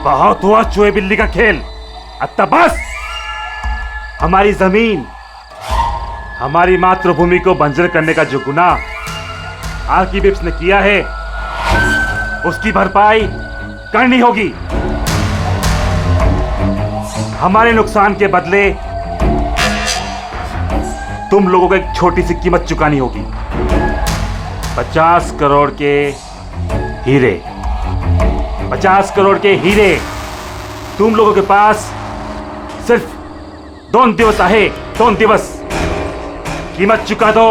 बहुत हुआ चूहे बिल्ली का खेल, अब तक बस। हमारी जमीन, हमारी मातृभूमि को बंजर करने का जो गुनाह आर्किबिप्स ने किया है, उसकी भरपाई करनी होगी। हमारे नुकसान के बदले तुम लोगों को एक छोटी सी कीमत चुकानी होगी। 50 करोड़ के हीरे, 50 करोड़ के हीरे तुम लोगों के पास सिर्फ 2 दिवस आहे, 2 दिवस। कीमत चुका दो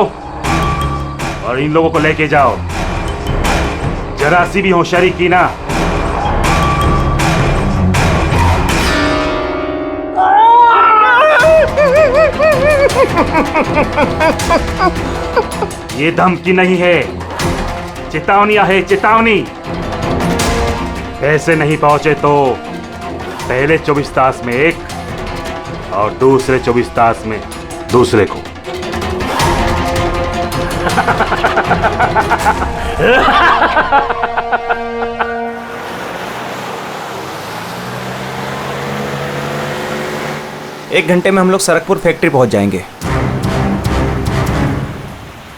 और इन लोगों को लेके जाओ। जरा सी भी होशियारी की ना, ये धमकी नहीं है, चेतावनी है, चेतावनी। पैसे नहीं पहुंचे तो पहले 24 तास में एक और दूसरे 24 तास में दूसरे को। एक घंटे में हम लोग सरकपुर फैक्ट्री पहुंच जाएंगे।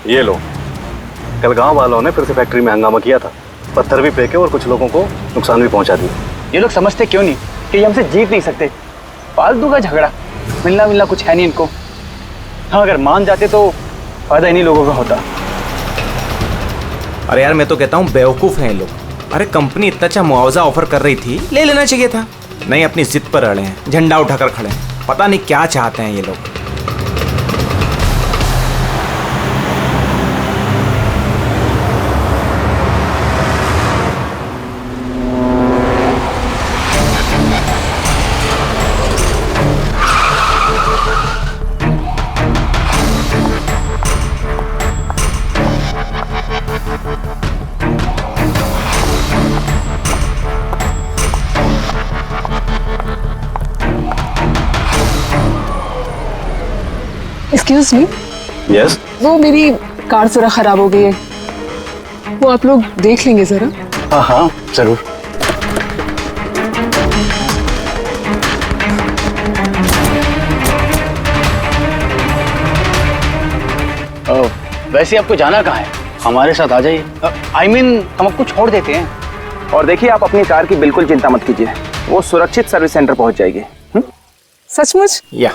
ये लो, कल गांव वालों ने फिर से फैक्ट्री में हंगामा किया था, पत्थर भी फेंके और कुछ लोगों को नुकसान भी पहुंचा दिया। ये लोग समझते क्यों नहीं कि ये हमसे जीत नहीं सकते। फालतू का झगड़ा, मिलना कुछ है नहीं इनको। हाँ, अगर मान जाते तो फायदा इन्हीं लोगों का होता। अरे यार, मैं तो कहता हूँ बेवकूफ़ हैं ये लोग। अरे कंपनी इतना अच्छा मुआवजा ऑफर कर रही थी, ले लेना चाहिए था। नहीं, अपनी जिद पर अड़े हैं, झंडा उठाकर खड़े हैं। पता नहीं क्या चाहते हैं ये लोग। Excuse me. यस। वो मेरी कार जरा खराब हो गई है, वो आप लोग देख लेंगे जरा। हाँ हाँ जरूर। वैसे आपको जाना कहाँ है? हमारे साथ आ जाइए। I mean, हम आपको छोड़ देते हैं। और देखिए, आप अपनी कार की बिल्कुल चिंता मत कीजिए, वो सुरक्षित सर्विस सेंटर पहुंच जाएगी। सचमुच? या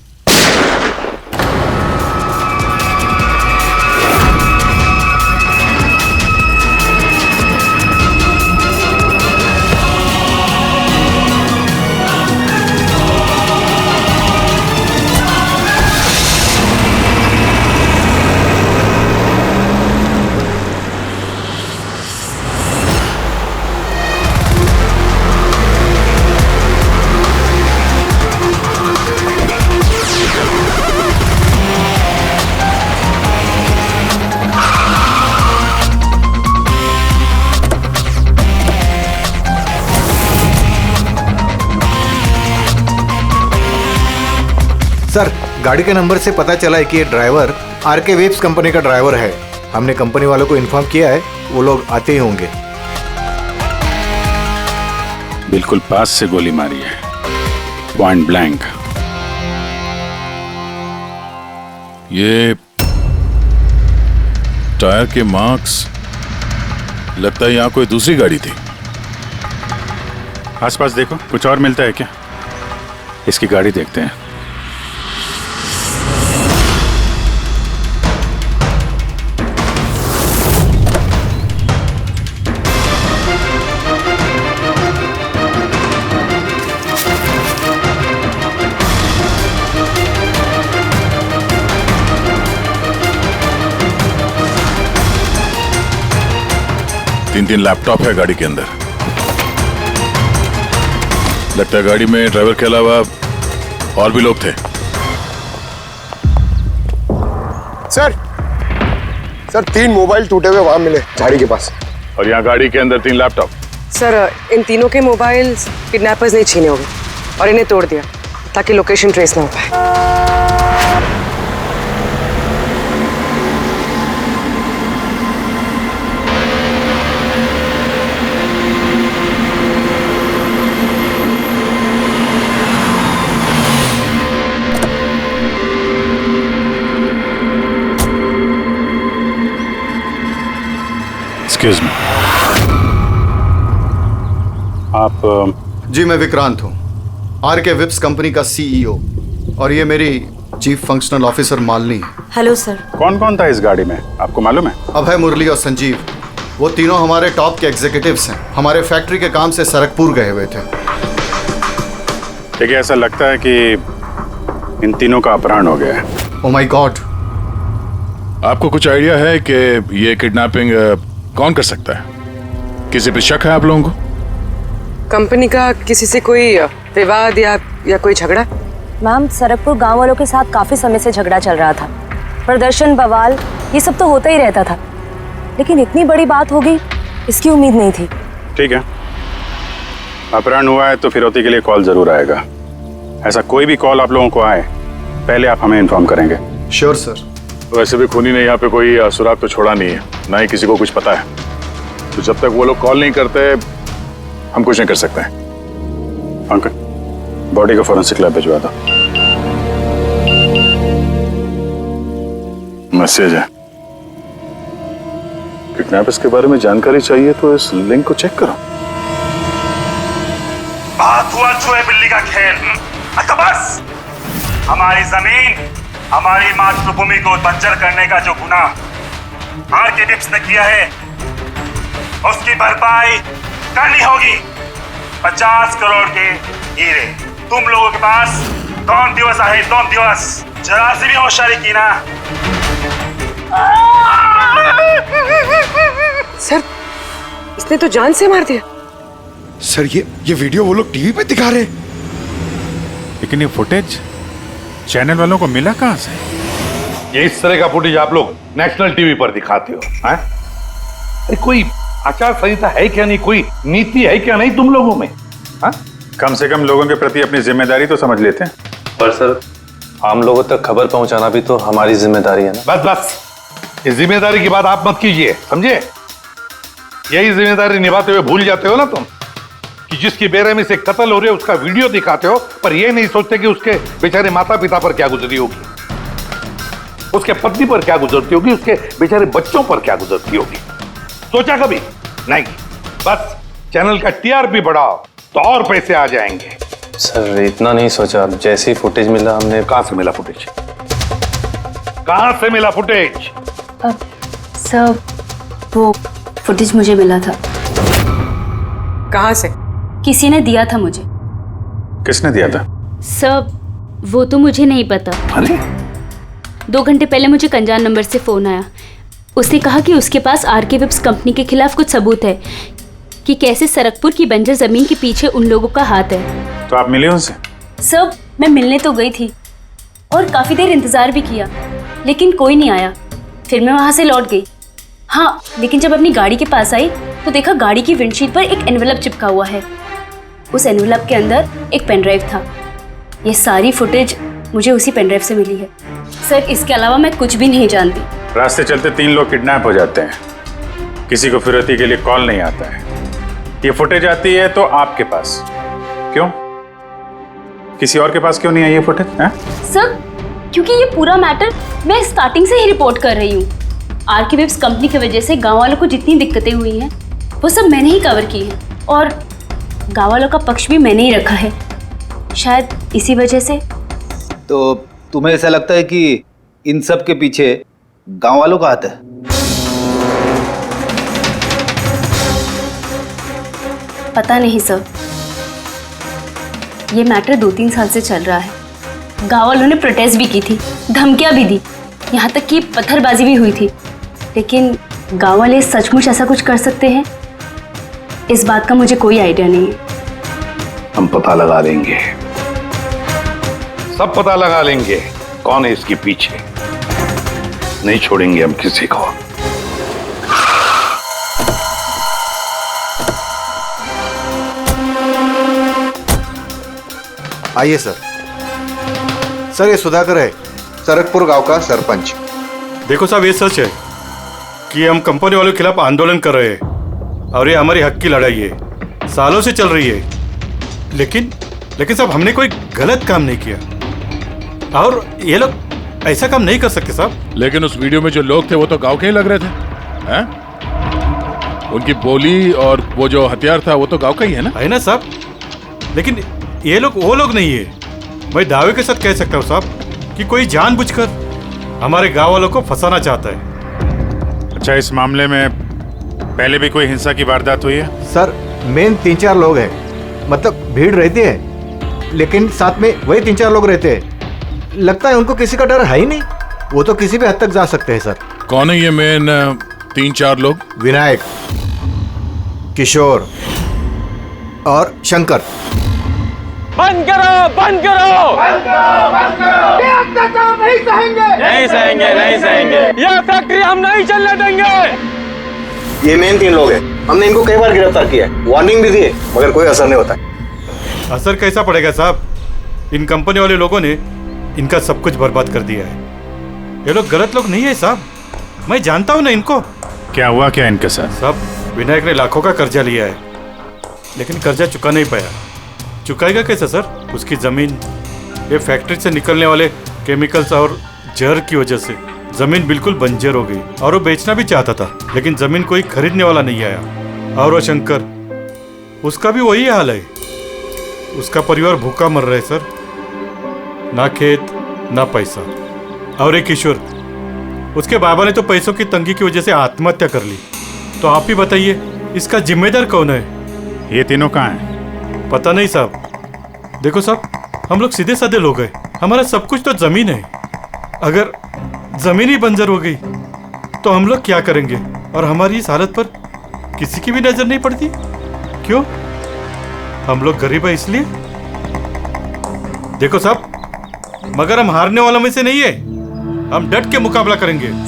सर, गाड़ी के नंबर से पता चला है कि ये ड्राइवर आरके वेब्स कंपनी का ड्राइवर है। हमने कंपनी वालों को इन्फॉर्म किया है, वो लोग आते ही होंगे। बिल्कुल पास से गोली मारी है, पॉइंट ब्लैंक। ये टायर के मार्क्स, लगता है यहाँ कोई दूसरी गाड़ी थी। आसपास देखो, कुछ और मिलता है क्या? इसकी गाड़ी देखते हैं। तीन लैपटॉप है गाड़ी के अंदर। लगता है गाड़ी में ड्राइवर के अलावा और भी लोग थे। सर 3 मोबाइल टूटे हुए वहां मिले झाड़ी के पास। और यहाँ गाड़ी के अंदर 3 लैपटॉप। सर, इन तीनों के मोबाइल किडनैपर्स ने छीने होंगे और इन्हें तोड़ दिया ताकि लोकेशन ट्रेस ना हो पाए। एक्सक्यूज मी, आप जी मैं विक्रांत हूँ, आरके विप्स कंपनी का सीईओ, और ये मेरी चीफ फंक्शनल ऑफिसर मालिनी है। Hello sir. कौन कौन था इस गाड़ी में, आपको मालूम है? अभय, मुरली और संजीव, वो तीनों हमारे टॉप के एग्जीक्यूटिव्स हैं। हमारे फैक्ट्री के काम से सरकपुर गए हुए थे। देखिए, ऐसा लगता है कि इन तीनों का अपहरण हो गया है। Oh my God. आपको कुछ आइडिया है कि ये किडनैपिंग कौन कर सकता है? किसी पे शक है आप लोगों को? कंपनी का किसी से कोई विवाद या कोई झगड़ा? मैम, सरकपुर गांव वालों के साथ काफी समय से झगड़ा चल रहा था। प्रदर्शन, बवाल, ये सब तो होता ही रहता था, लेकिन इतनी बड़ी बात होगी इसकी उम्मीद नहीं थी। ठीक है, अपहरण हुआ है तो फिरौती के लिए कॉल जरूर आएगा। ऐसा कोई भी कॉल आप लोगों को आए, पहले आप हमें इन्फॉर्म करेंगे। Sure sir. वैसे भी खूनी ने यहाँ पे कोई सुराग तो छोड़ा नहीं है, ना ही किसी को कुछ पता है, तो जब तक वो लोग कॉल नहीं करते हम कुछ नहीं कर सकते हैं। अंकल, बॉडी को फॉरेंसिक लैब भिजवा दो। मैसेज है, किडनैपर्स के बारे में जानकारी चाहिए तो इस लिंक को चेक करो। बात हुआ चूहे बिल्ली का खेल। अच्छा बस, हमारी जमीन, हमारी मातृभूमि को बंजर करने का जो गुनाह आरके विप्स ने किया है, उसकी भरपाई करनी होगी। 50 करोड़ के हीरे तुम लोगों के पास 2 दिवस आए, 2 दिवस। जरा सी भी होशियारी की ना। सर, इसने तो जान से मार दिया। सर ये वीडियो वो लोग टीवी पे दिखा रहे हैं। लेकिन ये फुटेज चैनल वालों को मिला कहां से? ये इस तरह का फुटेज आप लोग नेशनल टीवी पर दिखाते हो, हैं? अरे कोई आचार संहिता है क्या नहीं, कोई नीति है क्या नहीं तुम लोगों में? हाँ? कम से कम लोगों के प्रति अपनी जिम्मेदारी तो समझ लेते हैं। पर सर, आम लोगों तक खबर पहुंचाना भी तो हमारी जिम्मेदारी है ना। बस बस, इस जिम्मेदारी की बात आप मत कीजिए, समझे? यही जिम्मेदारी निभाते हुए भूल जाते हो ना तुम कि जिसकी बेरहमी से कत्ल हो रहे है उसका वीडियो दिखाते हो, पर यह नहीं सोचते कि उसके बेचारे माता पिता पर क्या गुजरी होगी, उसके पत्नी पर क्या गुजरती होगी, उसके बेचारे बच्चों पर क्या गुजरती होगी। सोचा कभी नहीं? बस चैनल का टीआरपी बढ़ाओ तो और पैसे आ जाएंगे। सर इतना नहीं सोचा, जैसे ही फुटेज मिला हमने। कहां से मिला फुटेज? कहां से मिला फुटेज? सर, वो फुटेज मुझे मिला था। कहां से? किसी ने दिया था मुझे। किसने दिया था? सर, वो तो मुझे नहीं पता। अरे 2 घंटे पहले मुझे कंजान नंबर से फोन आया। उसने कहा कि उसके पास आरके विप्स कंपनी के खिलाफ कुछ सबूत है कि कैसे सरकपुर की बंजर जमीन के पीछे उन लोगों का हाथ है। तो आप मिले उनसे? सर, मैं मिलने तो गई थी और काफी देर इंतजार भी किया, लेकिन कोई नहीं आया। फिर मैं वहां से लौट गई। हाँ, लेकिन जब अपनी गाड़ी के पास आई तो देखा गाड़ी की विंडशीट पर एक एनवेलप चिपका हुआ है। उस एनवेलप के अंदर एक पेन ड्राइव था। ये सारी फुटेज मुझे उसी पेन ड्राइव से मिली है। सर, इसके अलावा मैं कुछ भी नहीं जानती। रास्ते चलते 3 लोग किडनैप हो जाते हैं, किसी को फिरौती के लिए कॉल नहीं आता है। ये फुटेज आती है तो आपके पास क्यों? किसी और के पास क्यों नहीं आई ये फुटेज? सर, क्योंकि ये पूरा मैटर मैं स्टार्टिंग से ही रिपोर्ट कर रही हूँ। आरके विप्स कंपनी की वजह से गांव वालों को जितनी दिक्कतें हुई हैं वो सब मैंने ही कवर की है, और गांव वालों का पक्ष भी मैंने ही रखा है। शायद इसी वजह से। तो तुम्हें ऐसा लगता है कि इन सब के पीछे गांव वालों का हाथ है? पता नहीं सर, ये मैटर 2-3 साल से चल रहा है। गांव वालों ने प्रोटेस्ट भी की थी, धमकियां भी दी, यहाँ तक कि पत्थरबाजी भी हुई थी, लेकिन गांव वाले सचमुच ऐसा कुछ कर सकते हैं इस बात का मुझे कोई आइडिया नहीं है। हम पता लगा लेंगे, सब पता लगा लेंगे कौन है इसके पीछे। नहीं छोड़ेंगे हम किसी को। आइए सर। सर, ये सुधाकर है, सरकपुर गांव का सरपंच। देखो साहब, ये सच है कि हम कंपनी वालों के खिलाफ आंदोलन कर रहे हैं और ये हमारी हक की लड़ाई है, सालों से चल रही है। लेकिन साहब, हमने कोई गलत काम नहीं किया और ये लोग ऐसा काम नहीं कर सकते साहब। लेकिन उस वीडियो में जो लोग थे वो तो गांव के ही लग रहे थे, हैं? उनकी बोली और वो जो हथियार था वो तो गांव का ही है ना? है ना साहब, लेकिन ये लोग वो लोग नहीं है। मैं दावे के साथ कह सकता हूँ साहब कि कोई जानबूझकर हमारे गांव वालों को फंसाना चाहता है। अच्छा, इस मामले में पहले भी कोई हिंसा की वारदात हुई है? सर मेन 3-4 लोग हैं, मतलब भीड़ रहती है लेकिन साथ में वही 3-4 लोग रहते हैं। लगता है उनको किसी का डर है ही नहीं, वो तो किसी भी हद तक जा सकते हैं सर। कौन है ये मेन 3-4 लोग? विनायक, किशोर और शंकर। बंद करो, बंद करो, बंद करो, बंद करो। ये अत्याचार नहीं सहेंगे, नहीं सहेंगे, नहीं सहेंगे। ये फैक्ट्री हम नहीं चलने देंगे। ये मेन 3 लोग हैं। हमने इनको कई बार गिरफ्तार किया है, वार्निंग भी दी है, मगर कोई असर नहीं होता है। असर कैसा पड़ेगा साहब? इन कंपनी वाले लोगों ने इनका सब कुछ बर्बाद कर दिया है। ये लोग गलत लोग नहीं है साहब, मैं जानता हूँ ना इनको। क्या हुआ क्या इनके साथ? साहब विनायक ने लाखों का कर्जा लिया है, लेकिन कर्जा चुका नहीं पाया। चुकाएगा कैसे सर? उसकी जमीन, ये फैक्ट्री से निकलने वाले केमिकल्स और जहर की वजह से जमीन बिल्कुल बंजर हो गई और वो बेचना भी चाहता था, लेकिन जमीन कोई खरीदने वाला नहीं आया। और वो शंकर, उसका भी वही हाल है। उसका परिवार भूखा मर रहा है सर, ना खेत ना पैसा। और एक किशोर, उसके बाबा ने तो पैसों की तंगी की वजह से आत्महत्या कर ली। तो आप ही बताइए इसका जिम्मेदार कौन है? ये तीनों कहाँ हैं? पता नहीं साहब। देखो साहब, हम लोग सीधे साधे लोग हैं, हमारा सब कुछ तो जमीन है। अगर जमीन ही बंजर हो गई तो हम लोग क्या करेंगे? और हमारी इस हालत पर किसी की भी नजर नहीं पड़ती। क्यों? हम लोग गरीब है इसलिए? देखो साहब, मगर हम हारने वालों में से नहीं है। हम डट के मुकाबला करेंगे, हम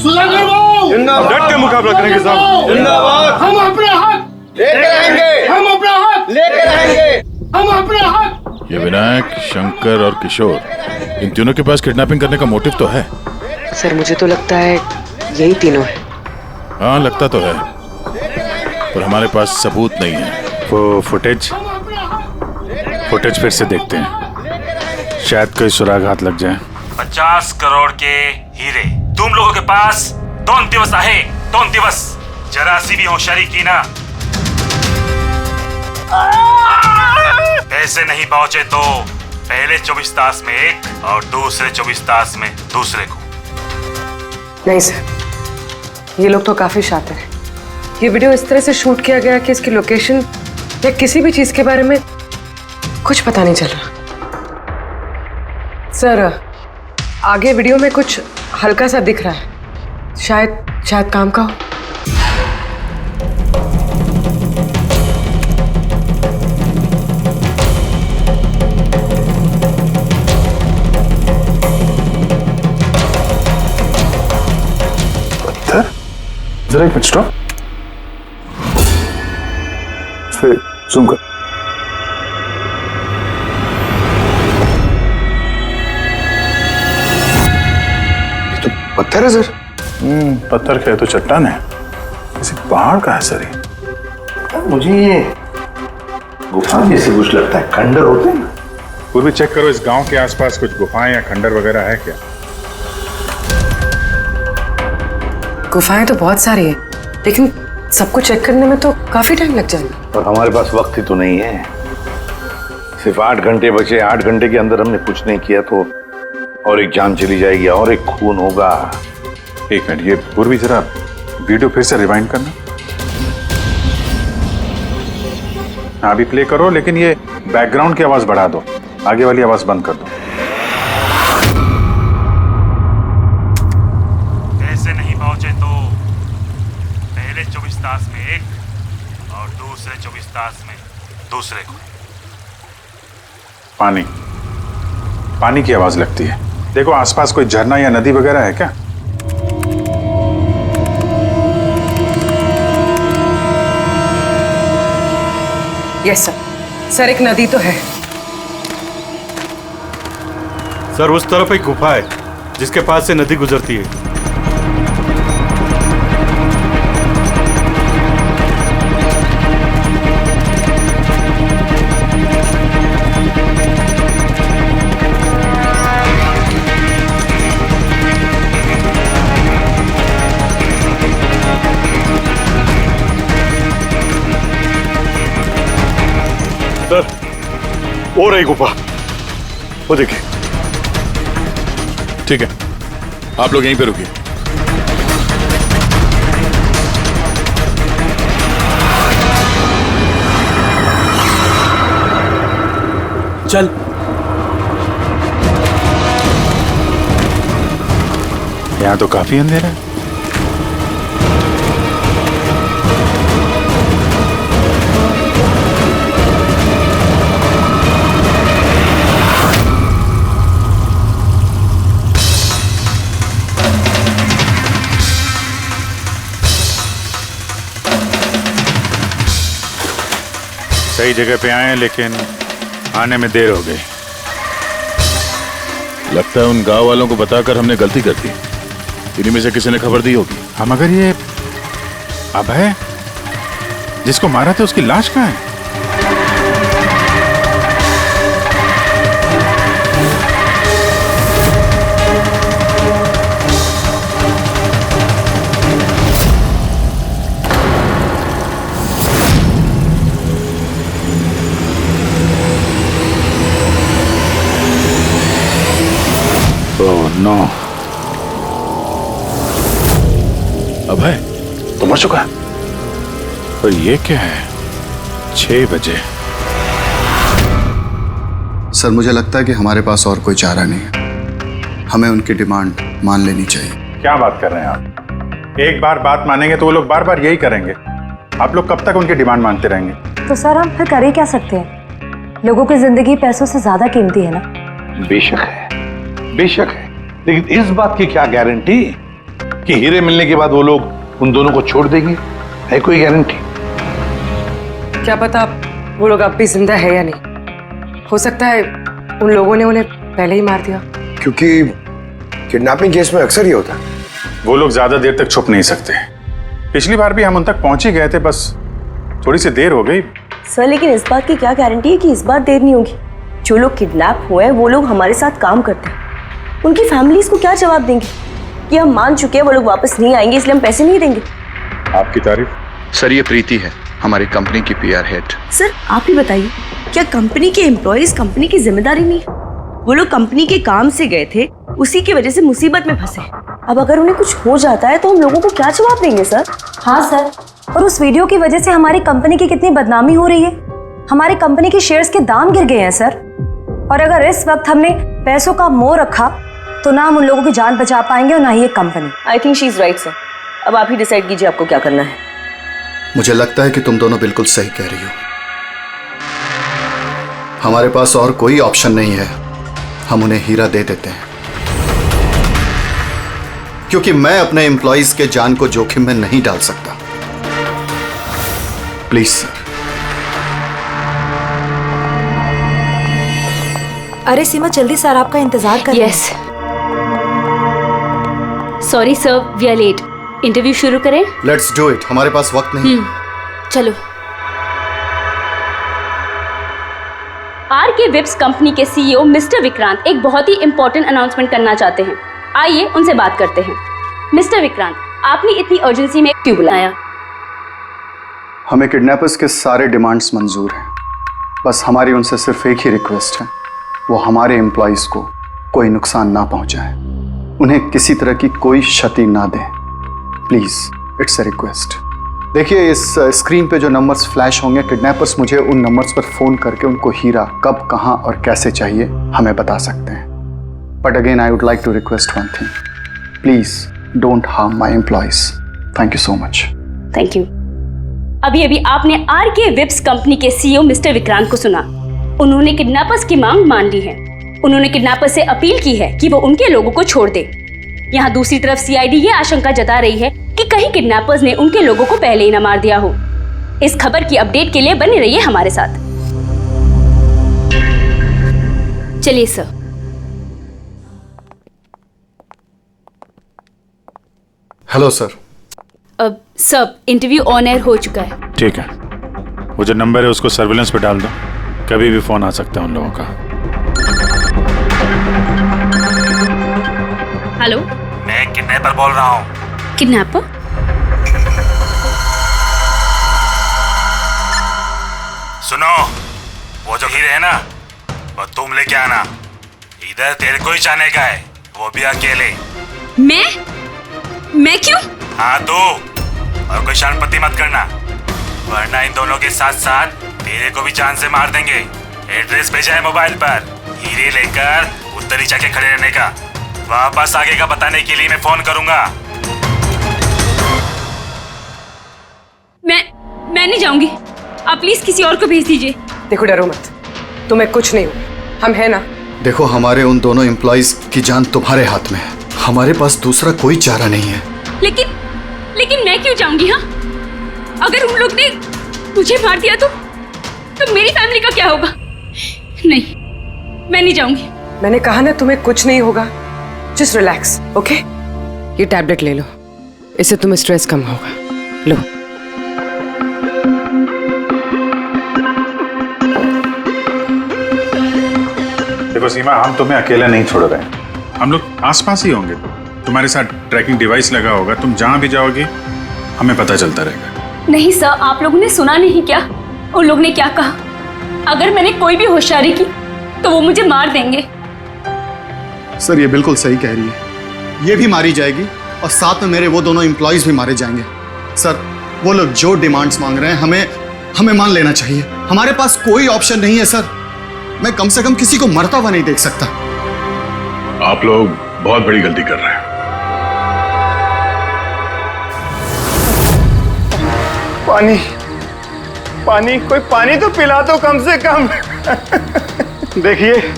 डट के मुकाबला करेंगे साहब। जिंदाबाद। हम अपने हक लेकर रहेंगे, हम अपना हक लेकर रहेंगे, हम अपने हक। ये विनायक, शंकर और किशोर, इन तीनों के पास किडनैपिंग करने का मोटिव तो है। सर मुझे तो लगता है यही तीनों है। हाँ लगता तो है, पर हमारे पास सबूत नहीं है। वो फुटेज फिर से देखते हैं, शायद कोई सुराग हाथ लग जाए। 50 करोड़ के हीरे तुम लोगों के पास 2 दिवस आहे, 2 दिवस। जरा सी भी होशियारी की ना, पैसे नहीं पहुंचे तो पहले 24 तास में एक और दूसरे 24 तास में दूसरे को। नहीं सर, ये लोग तो काफी शातिर हैं। ये वीडियो इस तरह से शूट किया गया कि इसकी लोकेशन या किसी भी चीज के बारे में कुछ पता नहीं चल रहा। सर आगे वीडियो में कुछ हल्का सा दिख रहा है, शायद काम का हो। पत्थर? जरा एक मिनट स्टॉप, फिर जूम कर। पत्थर है सर। पत्थर का है तो चट्टान है, किसी पहाड़ का है सर ये। मुझे ये गुफा जैसे कुछ लगता है, खंडर होते हैं ना। पूर्वी चेक करो, इस गांव के आसपास कुछ गुफाएं या खंडर वगैरह है क्या? गुफाएं तो बहुत सारी है, लेकिन सबको चेक करने में तो काफी टाइम लग जाएगा। और हमारे पास वक्त ही तो नहीं है, सिर्फ 8 घंटे बचे। 8 घंटे के अंदर हमने कुछ नहीं किया तो और एक जान चली जाएगी और एक खून होगा। एक मिनट, ये पूर्वी जरा वीडियो फिर से रिवाइंड करना। हाँ अभी प्ले करो, लेकिन ये बैकग्राउंड की आवाज बढ़ा दो, आगे वाली आवाज बंद कर दो। पैसे नहीं पहुंचे तो पहले 24 तास में एक और दूसरे 24 तास में दूसरे को। पानी की आवाज लगती है। देखो आसपास कोई झरना या नदी वगैरह है क्या? यस सर, एक नदी तो है। सर उस तरफ एक गुफा है जिसके पास से नदी गुजरती है। सर, वो रही गुफा, वो देखिए। ठीक है, आप लोग यहीं पे रुकिए। चल। यहाँ तो काफी अंधेरा है। सही जगह पे आए हैं, लेकिन आने में देर हो गई। लगता है उन गांव वालों को बताकर हमने गलती कर दी। इन्हीं में से किसी ने खबर दी होगी। हम मगर ये अभय जिसको मारा था उसकी लाश कहाँ है? नो, अभय तो मर चुका है। पर ये क्या है? 6 बजे। सर, मुझे लगता है कि हमारे पास और कोई चारा नहीं है। हमें उनकी डिमांड मान लेनी चाहिए। क्या बात कर रहे हैं आप? एक बार बात मानेंगे तो वो लोग बार बार यही करेंगे। आप लोग कब तक उनकी डिमांड मानते रहेंगे? तो सर हम फिर कर ही क्या सकते हैं? लोगों की जिंदगी पैसों से ज्यादा कीमती है ना। बेशक है, बेशक है, लेकिन इस बात की क्या गारंटी कि हीरे मिलने के बाद वो लोग उन दोनों को छोड़ देंगे? है कोई गारंटी? क्या पता वो लोग अब भी जिंदा है या नहीं। हो सकता है उन लोगों ने उन्हें पहले ही मार दिया। क्योंकि किडनैपिंग केस में अक्सर ही होता है। वो लोग ज्यादा देर तक छुप नहीं सकते। पिछली बार भी हम उन तक पहुंच ही गए थे, बस थोड़ी सी देर हो गई। सर, लेकिन इस बात की क्या गारंटी है कि इस बार देर नहीं होगी? जो लोग किडनैप हुए हैं वो लोग हमारे साथ काम करते हैं। उनकी फैमिलीज को क्या जवाब देंगे कि हम मान चुके हैं वो लोग वापस नहीं आएंगे, इसलिए हम पैसे नहीं देंगे? आपकी तारीफ। सर, ये प्रीति है, हमारी कंपनी की PR हेड। सर आप ही बताइए, क्या कंपनी के एम्प्लॉयज कंपनी की जिम्मेदारी नहीं है? वो लोग कंपनी के काम से गए थे, उसी की वजह से मुसीबत में फंसे। अब अगर उन्हें कुछ हो जाता है तो हम लोगों को क्या जवाब देंगे सर? हाँ सर, और उस वीडियो की वजह से हमारी कंपनी की कितनी बदनामी हो रही है। हमारी कंपनी के शेयर्स के दाम गिर गए हैं सर। और अगर इस वक्त हमने पैसों का मोह रखा तो ना हम उन लोगों की जान बचा पाएंगे और ना ही ये company. I think she is right sir. अब आप ही डिसाइड कीजिए आपको क्या करना है। मुझे लगता है कि तुम दोनों बिल्कुल सही कह रही हो। हमारे पास और कोई ऑप्शन नहीं है, हम उन्हें हीरा दे देते हैं, क्योंकि मैं अपने एम्प्लॉइज के जान को जोखिम में नहीं डाल सकता। Please sir. अरे सीमा, जल्दी सर आपका इंतजार कर रहे हैं। Yes, sorry sir, we are late. Interview शुरू करें? लेट्स डू इट, हमारे पास वक्त नहीं। चलो। आरके विप्स कंपनी के CEO मिस्टर विक्रांत एक बहुत ही इंपॉर्टेंट अनाउंसमेंट करना चाहते हैं। आइए उनसे बात करते हैं। मिस्टर विक्रांत, आपने इतनी अर्जेंसी में क्यों बुलाया? हमें किडनैपर्स के सारे डिमांड्स मंजूर हैं, बस हमारी उनसे सिर्फ एक ही रिक्वेस्ट है, वो हमारे एम्प्लॉइज को कोई नुकसान ना पहुंचाए, उन्हें किसी तरह की कोई क्षति ना दें। Please, it's a request. देखिए, इस स्क्रीन पे जो नंबर्स फ्लैश होंगे, किडनैपर्स मुझे उन नंबर्स पर फोन करके उनको हीरा कब, कहां और कैसे चाहिए हमें बता सकते हैं। But again I would like to request one thing, please don't harm my employees. Thank you so much. Thank you. अभी आपने आरके विप्स कंपनी के CEO मिस्टर विक्रांत को सुना। उन्होंने किडनैपर्स की मांग मान ली है। उन्होंने किडनैपर्स से अपील की है कि वो उनके लोगों को छोड़ दे। यहाँ दूसरी तरफ CID ये आशंका जता रही है कि कहीं किडनैपर्स ने उनके लोगों को पहले ही न मार दिया हो। इस खबर की अपडेट के लिए बने रहिए हमारे साथ। चलिए सर। Hello sir. अब सब इंटरव्यू ऑन एयर हो चुका है। ठीक है, वो जो नंबर है उसको सर्विलेंस पे डाल दो, कभी भी फोन आ सकता है उन लोगों का। हेलो, मैं किडनैपर बोल रहा हूँ। किडनैपर? सुनो, वो जो हीरे है ना, वो तुम लेके आना। इधर तेरे को ही जाने का है, वो भी अकेले। मैं क्यों? हाँ तो, और कोई शानपत्ती मत करना, वरना इन दोनों के साथ साथ तेरे को भी जान से मार देंगे। एड्रेस भेजा है मोबाइल पर, हीरे लेकर उधर ही जाके खड़े रहने का। वापस आगे का बताने के लिए मैं फोन करूंगा। मैं नहीं जाऊंगी, आप प्लीज किसी और को भेज दीजिए। देखो डरो मत, तुम्हें कुछ नहीं होगा, हम है ना। देखो हमारे उन दोनों एम्प्लॉइज की जान तुम्हारे हाथ में है, हमारे पास दूसरा कोई चारा नहीं है। लेकिन मैं क्यों जाऊंगी? हाँ, अगर उन लोग ने मुझे मार दिया तो मेरी फैमिली का क्या होगा? नहीं, मैं नहीं जाऊंगी। मैंने कहा ना तुम्हें कुछ नहीं होगा, जस्ट रिलैक्स, ओके? ये टैबलेट ले लो, इससे तुम्हें स्ट्रेस कम होगा। लो। देखो सीमा, हम तुम्हें अकेला नहीं छोड़ रहे हैं, हम लोग आसपास ही होंगे। तुम्हारे साथ ट्रैकिंग डिवाइस लगा होगा, तुम जहां भी जाओगी हमें पता चलता रहेगा। नहीं सर, आप लोगों ने सुना नहीं क्या उन लोग ने क्या कहा? अगर मैंने कोई भी होशियारी की तो वो मुझे मार देंगे। सर ये बिल्कुल सही कह रही है, ये भी मारी जाएगी और साथ में मेरे वो दोनों एम्प्लॉइज भी मारे जाएंगे। सर वो लोग जो डिमांड्स मांग रहे हैं हमें मान लेना चाहिए, हमारे पास कोई ऑप्शन नहीं है सर। मैं कम से कम किसी को मरता हुआ नहीं देख सकता। आप लोग बहुत बड़ी गलती कर रहे हैं। पानी, कोई पानी तो पिला दो कम से कम। देखिए,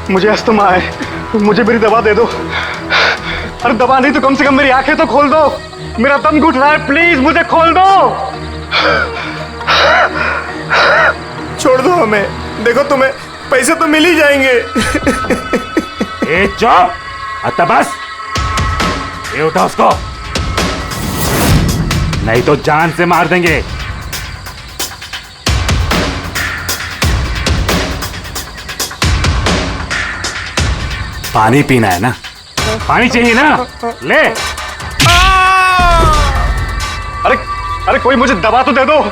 मुझे अस्थमा है, मुझे मेरी दवा दे दो। अरे दवा नहीं तो कम से कम मेरी आंखें तो खोल दो, मेरा दम घुट रहा है, प्लीज मुझे खोल दो। छोड़ दो हमें, देखो तुम्हें पैसे तो मिल ही जाएंगे। ए चुप, आता बस, ये उठा उसको, नहीं तो जान से मार देंगे। पानी पीना है ना? पानी चाहिए ना? ले। अरे कोई मुझे दवा तो दे दो।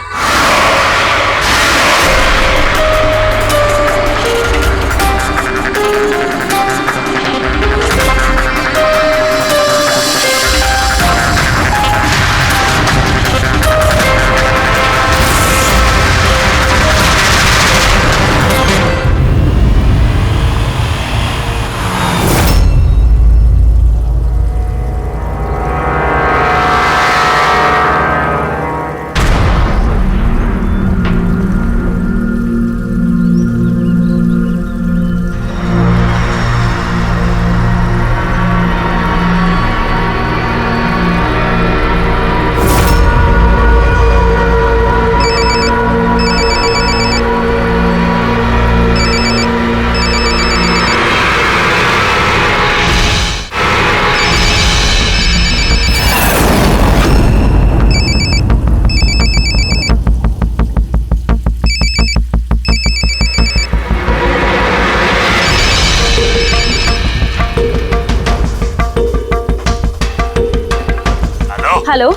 हेलो,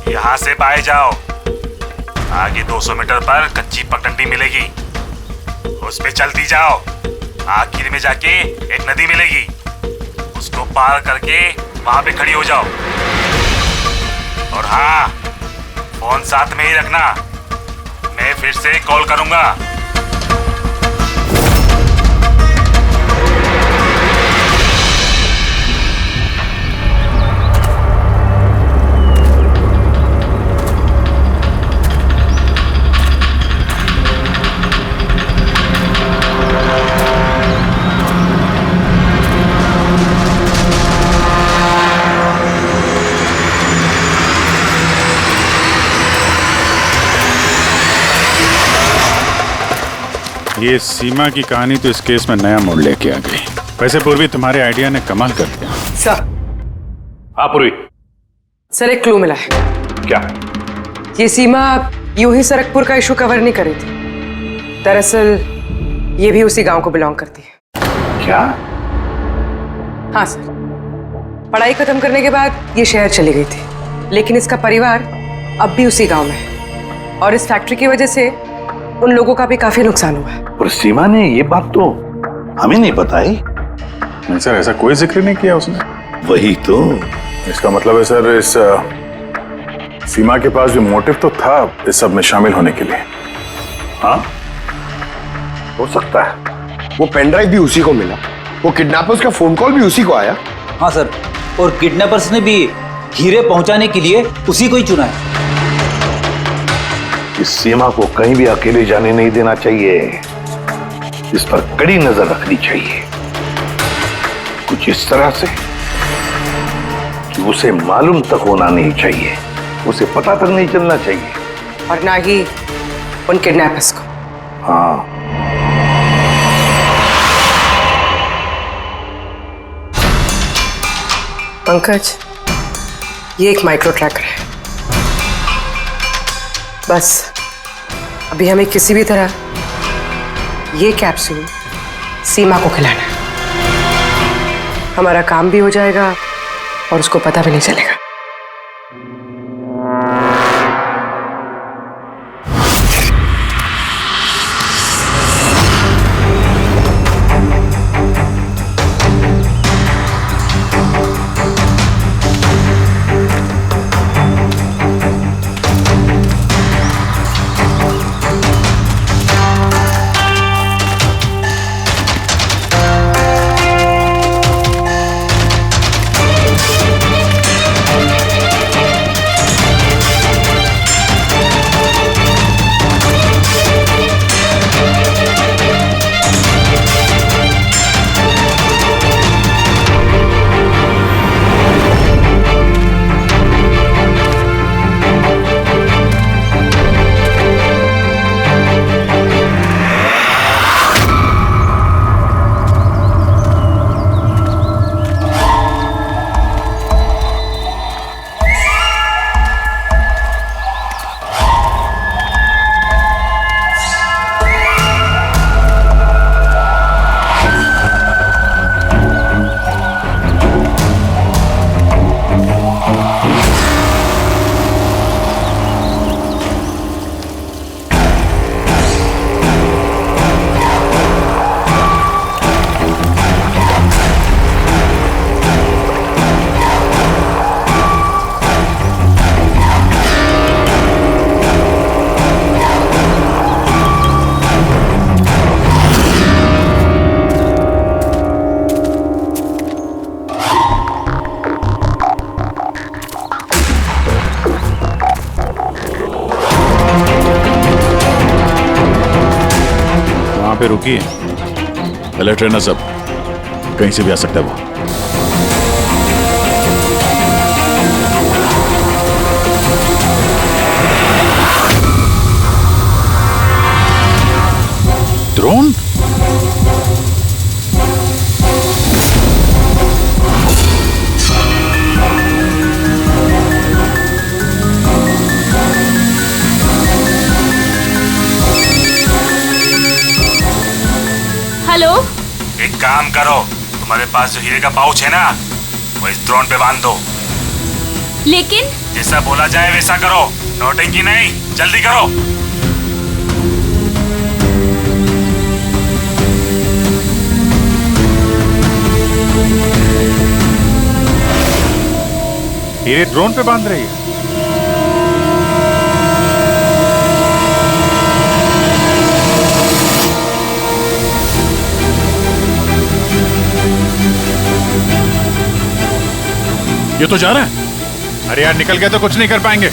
यहाँ से बाहर जाओ, आगे 200 मीटर पर कच्ची पगडंडी मिलेगी, उस पे चलती जाओ। आखिर में जाके एक नदी मिलेगी, उसको पार करके वहां पे खड़ी हो जाओ। और हाँ, फोन साथ में ही रखना, मैं फिर से कॉल करूंगा। ये सीमा की कहानी तो इस केस में नया मोड़ लेके आ गई। वैसे पूर्वी, तुम्हारे आइडिया ने कमाल कर दिया। सर। हाँ पूर्वी। सर एक क्लू मिला है। क्या? ये सीमा यूं ही सरकपुर का इशू कवर नहीं कर रही थी, दरअसल ये भी उसी गांव को बिलोंग करती है। क्या? हाँ सर, पढ़ाई खत्म करने के बाद ये शहर चली गई थी, लेकिन इसका परिवार अब भी उसी गांव में है। और इस फैक्ट्री की वजह से उन लोगों का भी काफी नुकसान हुआ है। और सीमा ने ये बात तो हमें नहीं बताई। नहीं सर, ऐसा कोई जिक्र नहीं किया उसने। वही तो। इसका मतलब है सर, इस सीमा के पास भी मोटिव तो था इस सब में शामिल होने के लिए। हाँ, हो सकता है। वो पेन ड्राइव भी उसी को मिला, वो किडनैपर्स का फोन कॉल भी उसी को आया। हाँ सर, और किडनैपर्स ने भी हीरे पहुंचाने के लिए उसी को ही चुना है। इस सीमा को कहीं भी अकेले जाने नहीं देना चाहिए, इस पर कड़ी नजर रखनी चाहिए, कुछ इस तरह से कि उसे मालूम तक होना नहीं चाहिए, उसे पता तक नहीं चलना चाहिए, और ना ही उन किडनैपर्स को। हाँ, पंकज, ये एक माइक्रो ट्रैकर है। बस अभी हमें किसी भी तरह ये कैप्सूल सीमा को खिलाना है। हमारा काम भी हो जाएगा और उसको पता भी नहीं चलेगा। पे रुकी, अलर्ट रहना सब, कहीं से भी आ सकता है वो। ड्रोन? हेलो, एक काम करो, तुम्हारे पास जो हीरे का पाउच है ना, वो इस ड्रोन पे बांध दो। लेकिन जैसा बोला जाए वैसा करो, नौटंकी नहीं, जल्दी करो। हीरे ड्रोन पे बांध रही है। ये तो जा रहा है। अरे यार, निकल गया तो कुछ नहीं कर पाएंगे।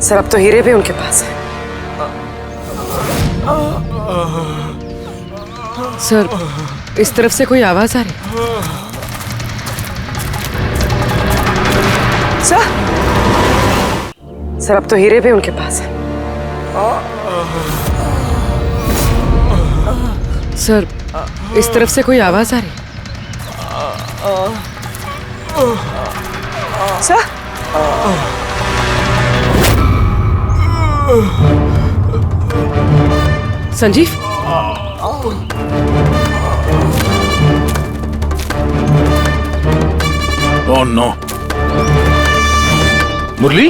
सर अब तो हीरे भी उनके पास है। सर इस तरफ से कोई आवाज आ रही? सर अब तो हीरे भी उनके पास है। सर इस तरफ से कोई आवाज आ रही? सर संजीव, ओह नो, मुरली?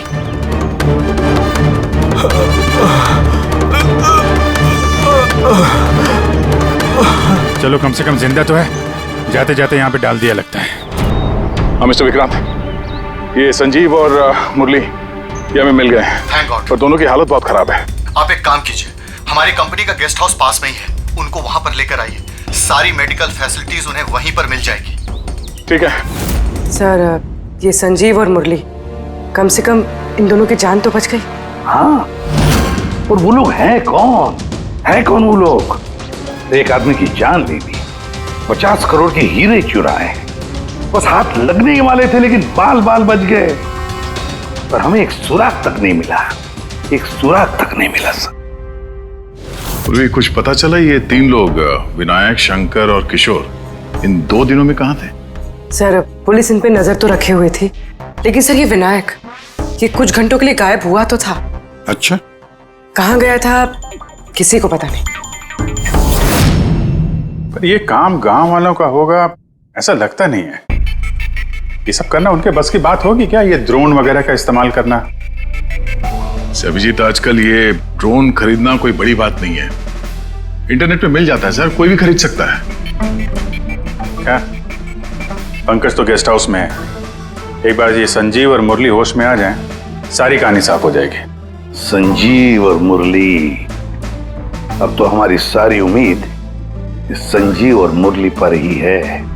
चलो कम से कम जिंदा तो है। जाते जाते यहाँ पे डाल दिया लगता है। हाँ मिस्टर विक्रांत, ये संजीव और मुरली ये हमें मिल गए हैं। Thank God. पर दोनों की हालत बहुत खराब है। आप एक काम कीजिए, हमारी कंपनी का गेस्ट हाउस पास में ही है, उनको वहां पर लेकर आइए। सारी मेडिकल फैसिलिटीज उन्हें वहीं पर मिल जाएगी। ठीक है सर ये संजीव और मुरली, कम से कम इन दोनों की जान तो बच गई। हाँ, और वो लोग हैं कौन? हैं कौन वो लोग? एक आदमी की जान ले ली, 50 करोड़ के हीरे चुराए, बस हाथ लगने ही वाले थे लेकिन बाल बाल बच गए। पर हमें एक सुराग तक नहीं मिला, एक सुराग तक नहीं मिला सर। पूर्वी कुछ पता चला ये 3 लोग विनायक, शंकर और किशोर इन 2 दिनों में कहाँ थे? सर पुलिस इन पे नजर तो रखे हुए थी, लेकिन सर ये विनायक ये कुछ घंटों के लिए गायब हुआ तो था। अच्छा, कहाँ गया था किसी को पता नहीं। पर ये काम गांव वालों का होगा ऐसा लगता नहीं है। ये सब करना उनके बस की बात होगी क्या? ये ड्रोन वगैरह का इस्तेमाल करना? अभिजीत, आजकल ये ड्रोन खरीदना कोई बड़ी बात नहीं है, इंटरनेट पे मिल जाता है सर, कोई भी खरीद सकता है। क्या पंकज तो गेस्ट हाउस में है, एक बार ये संजीव और मुरली होश में आ जाएं, सारी कहानी साफ हो जाएगी। संजीव और मुरली, अब तो हमारी सारी उम्मीद इस संजीव और मुरली पर ही है।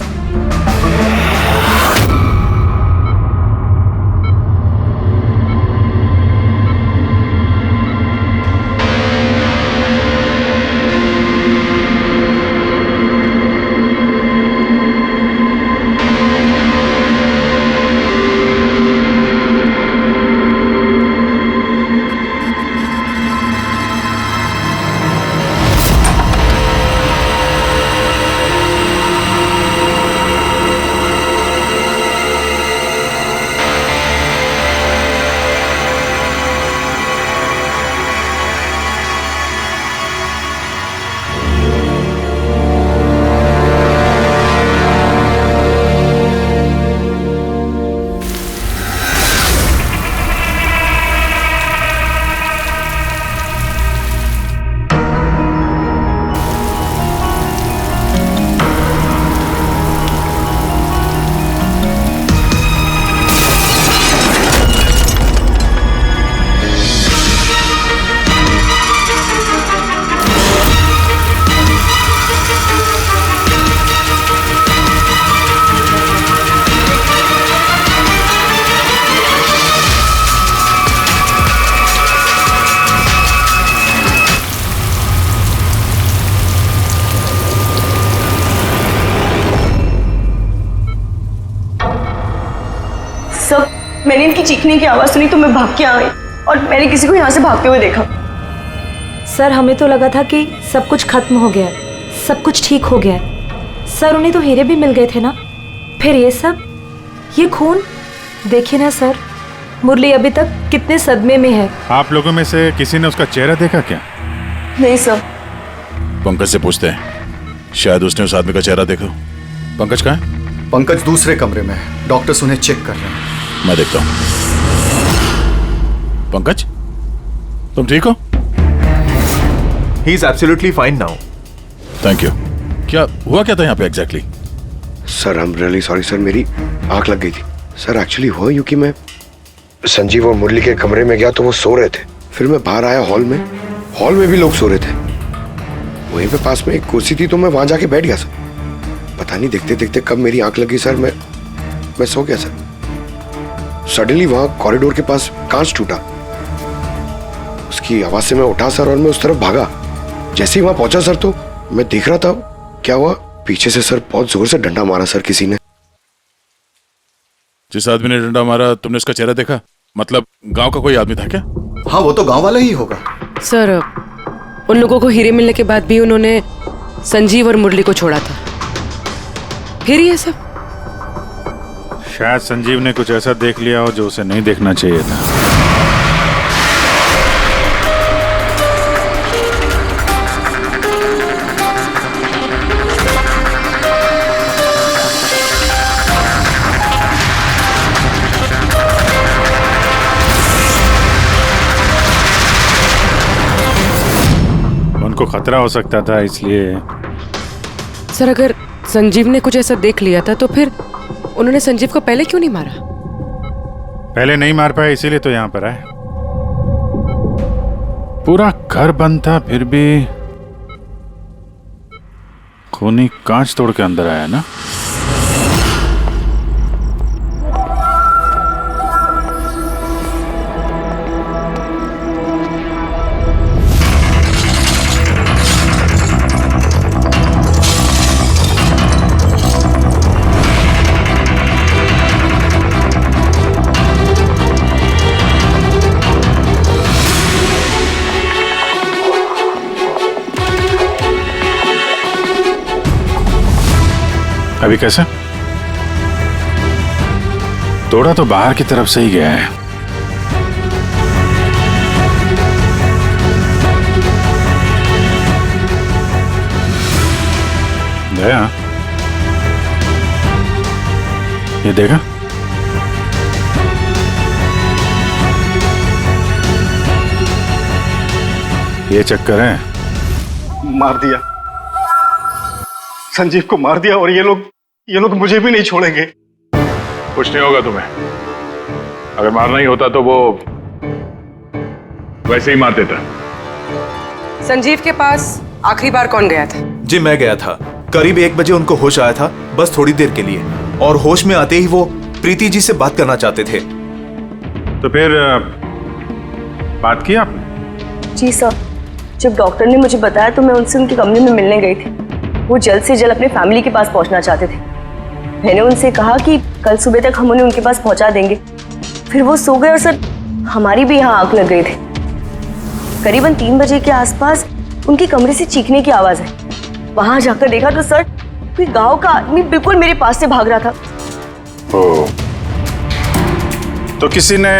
मैंने इनकी चीखने की आवाज सुनी तो मैं भाग के आ गई और मैंने किसी को यहाँ से भागते हुए देखा। सर हमें तो लगा था कि सब कुछ खत्म हो गया है, सब कुछ ठीक हो गया है। सर उन्हें तो हीरे भी मिल गए थे ना, फिर ये सब, ये खून देखिए ना सर। मुरली अभी तक कितने सदमे में है। आप लोगों में से किसी ने उसका चेहरा देखा क्या? नहीं सर। पंकज से पूछते हैं, शायद उसने उस आदमी का चेहरा देखा। पंकज कहाँ है? पंकज दूसरे कमरे में है, डॉक्टर्स उन्हें चेक कर रहे हैं। मैं देखता हूं। पंकज, तुम ठीक हो? He is absolutely fine now. Thank you. क्या हुआ क्या था यहाँ पे exactly? Sir I am really sorry sir, मेरी आंख लग गई थी। सर एक्चुअली हुआ यूं कि मैं संजीव और मुरली के कमरे में गया तो वो सो रहे थे, फिर मैं बाहर आया हॉल में भी लोग सो रहे थे। वहीं पे पास में एक कुर्सी थी तो मैं वहां जाके बैठ गया सर। पता नहीं देखते देखते कब मेरी आंख लगी सर, मैं सो गया सर। सडनली वहां कॉरिडोर के पास कांच टूटा की आवाज से मैं उठा सर और मैं उस तरफ भागा। जैसे ही वहां पहुंचा सर तो मैं देख रहा था क्या हुआ, पीछे से सर बहुत जोर से डंडा मारा सर किसी ने। जिस आदमी ने डंडा मारा तुमने उसका चेहरा देखा? मतलब गांव का कोई आदमी था क्या? हाँ वो तो गांव वाला ही होगा। सर उन लोगों को हीरे मिलने के बाद भी उन्होंने संजीव और मुरली को छोड़ा था, फिर ये सब। शायद संजीव ने कुछ ऐसा देख लिया हो जो उसे नहीं देखना चाहिए था। उनको खतरा हो सकता था इसलिए। सर अगर संजीव ने कुछ ऐसा देख लिया था तो फिर उन्होंने संजीव को पहले क्यों नहीं मारा? पहले नहीं मार पाए इसीलिए तो यहाँ पर आए। पूरा घर बंद था फिर भी खूनी कांच तोड़ के अंदर आया ना। अभी कैसा? तोड़ा तो बाहर की तरफ से ही गया है। गया? ये देखा? ये चक्कर है। मार दिया, संजीव को मार दिया और ये लोग मुझे भी नहीं छोड़ेंगे। कुछ नहीं होगा तुम्हें। अगर मारना ही होता तो वो वैसे ही मार देता। संजीव के पास आखिरी बार कौन गया था? जी मैं गया था। करीब 1 बजे उनको होश आया था, बस थोड़ी देर के लिए, और होश में आते ही वो प्रीति जी से बात करना चाहते थे। तो फिर बात की आपने? जी सर, जब डॉक्टर ने मुझे बताया तो मैं उनसे उनके कमरे में मिलने गई थी। वो जल्द से जल्द अपने फैमिली के पास पहुंचना चाहते थे। मैंने उनसे कहा कि कल सुबह तक हम उन्हें उनके पास पहुंचा देंगे। फिर वो सो गए और सर हमारी भी यहाँ आंख लग गई थी। करीबन 3 बजे के आसपास उनके कमरे से चीखने की आवाज है। वहां जाकर देखा तो सर कोई गांव का आदमी बिल्कुल मेरे पास से भाग रहा था। ओ, तो किसी ने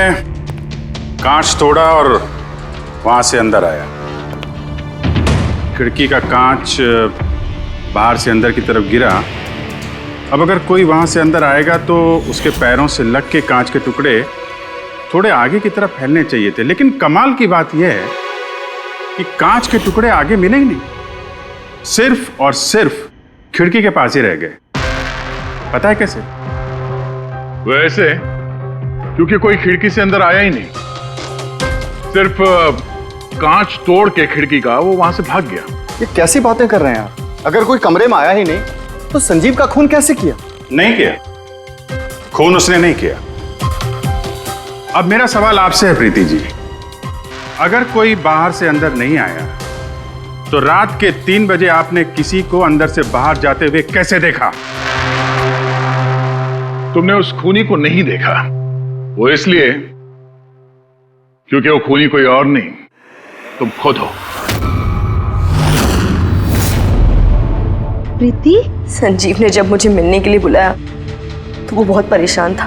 कांच तोड़ा और वहां से अंदर आया। खिड़की का कांच बाहर से अंदर की तरफ गिरा। अब अगर कोई वहां से अंदर आएगा तो उसके पैरों से लग के कांच के टुकड़े थोड़े आगे की तरफ फैलने चाहिए थे, लेकिन कमाल की बात यह है कि कांच के टुकड़े आगे मिले ही नहीं, सिर्फ और सिर्फ खिड़की के पास ही रह गए। पता है कैसे? वैसे क्योंकि कोई खिड़की से अंदर आया ही नहीं, सिर्फ कांच तोड़ के खिड़की का वो वहां से भाग गया। ये कैसी बातें कर रहे हैं आप? अगर कोई कमरे में आया ही नहीं तो संजीव का खून कैसे किया? नहीं किया, खून उसने नहीं किया। अब मेरा सवाल आपसे है प्रीति जी, अगर कोई बाहर से अंदर नहीं आया तो रात के 3 बजे आपने किसी को अंदर से बाहर जाते हुए कैसे देखा? तुमने उस खूनी को नहीं देखा, वो इसलिए क्योंकि वो खूनी कोई और नहीं, तुम खुद हो। प्रीति, संजीव ने जब मुझे मिलने के लिए बुलाया तो वो बहुत परेशान था।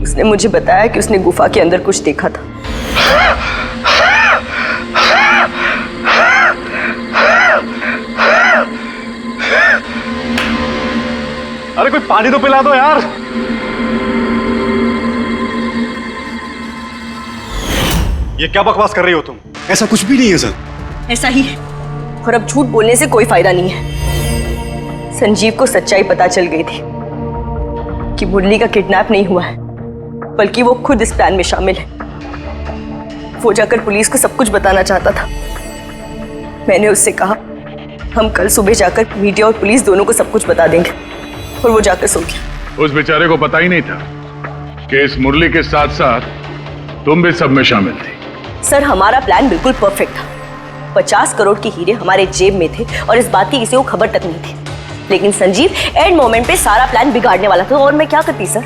उसने मुझे बताया कि उसने गुफा के अंदर कुछ देखा था। अरे कोई पानी तो पिला दो यार। ये क्या बकवास कर रही हो तुम? ऐसा कुछ भी नहीं है सर। ऐसा ही है, और अब झूठ बोलने से कोई फायदा नहीं है। संजीव को सच्चाई पता चल गई थी कि मुरली का किडनैप नहीं हुआ है, बल्कि वो खुद इस प्लान में शामिल है। वो जाकर पुलिस को सब कुछ बताना चाहता था। मैंने उससे कहा हम कल सुबह जाकर मीडिया और पुलिस दोनों को सब कुछ बता देंगे, और वो जाकर सो गया। उस बेचारे को पता ही नहीं था कि इस मुरली के साथ साथ तुम भी सब में शामिल थी। सर हमारा प्लान बिल्कुल परफेक्ट था। 50 करोड़ के हीरे हमारे जेब में थे और इस बात की किसी को खबर तक नहीं थी। लेकिन संजीव एंड मोमेंट पे सारा प्लान बिगाड़ने वाला था और मैं क्या करती सर।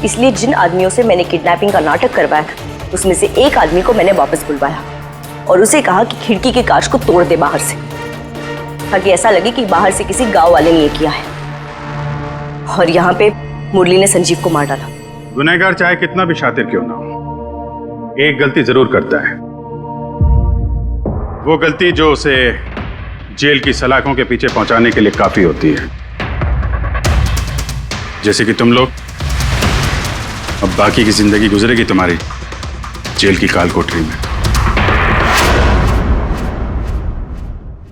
इसलिए जिन आदमियों से मैंने किडनैपिंग का नाटक करवाया था उसमें से एक आदमी को मैंने वापस बुलवाया और उसे कहा कि खिड़की के कांच को तोड़ दे बाहर से, ताकि ऐसा लगे कि बाहर से किसी गांव वाले ने ये किया है। और यहाँ पे मुरली ने संजीव को मार डाला। गुनहगार चाहे कितना भी शातिर क्यों ना हो, एक गलती जरूर करता है। वो गलती जो उसे जेल की सलाखों के पीछे पहुंचाने के लिए काफी होती है। जैसे कि तुम लोग, अब बाकी की जिंदगी गुजरेगी तुम्हारी जेल की काल कोठरी में।